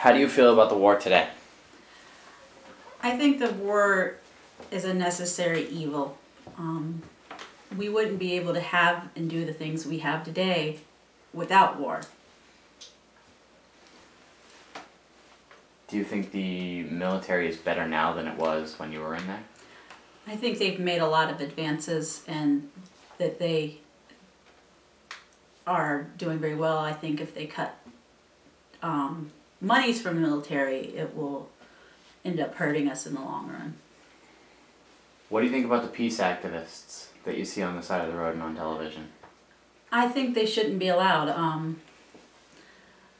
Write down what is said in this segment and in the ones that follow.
How do you feel about the war today? I think the war is a necessary evil. We wouldn't be able to have and do the things we have today without war. Do you think the military is better now than it was when you were in there? I think they've made a lot of advances and that they are doing very well. I think if they cut monies from the military, it will end up hurting us in the long run. What do you think about the peace activists that you see on the side of the road and on television? I think they shouldn't be allowed.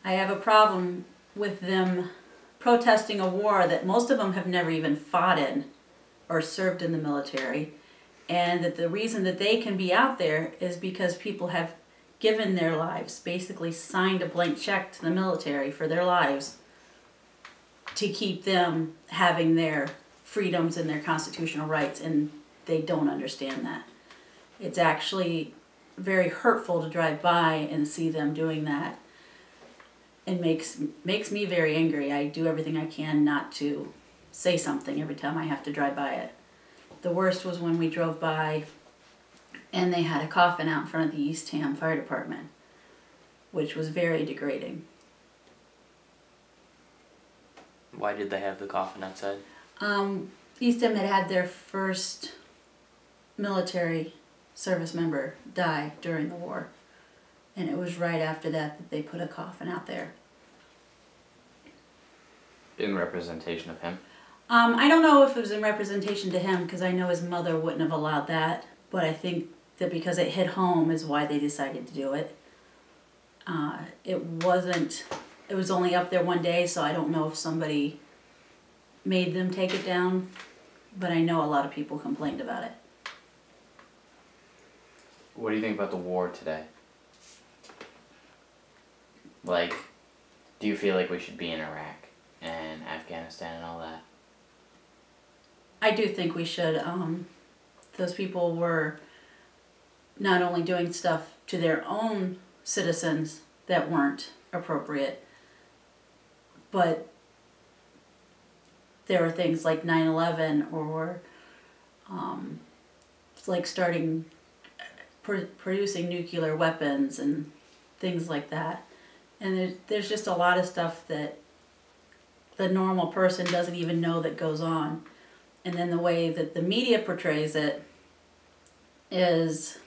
I have a problem with them protesting a war that most of them have never even fought in or served in the military, and that the reason that they can be out there is because people have given their lives, basically signed a blank check to the military for their lives to keep them having their freedoms and their constitutional rights, and they don't understand that. It's actually very hurtful to drive by and see them doing that. It makes me very angry. I do everything I can not to say something every time I have to drive by it. The worst was when we drove by and they had a coffin out in front of the Eastham Fire Department, which was very degrading. Why did they have the coffin outside? Eastham had their first military service member die during the war. And it was right after that that they put a coffin out there. In representation of him? I don't know if it was in representation to him, because I know his mother wouldn't have allowed that. But I think that because it hit home is why they decided to do it. It was only up there one day, so I don't know if somebody made them take it down. But I know a lot of people complained about it. What do you think about the war today? Like, do you feel like we should be in Iraq and Afghanistan and all that? I do think we should. Those people were not only doing stuff to their own citizens that weren't appropriate, but there were things like 9/11 or like starting producing nuclear weapons and things like that. And there's just a lot of stuff that the normal person doesn't even know that goes on. And then the way that the media portrays it is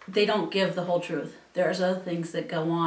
they don't give the whole truth. There's other things that go on.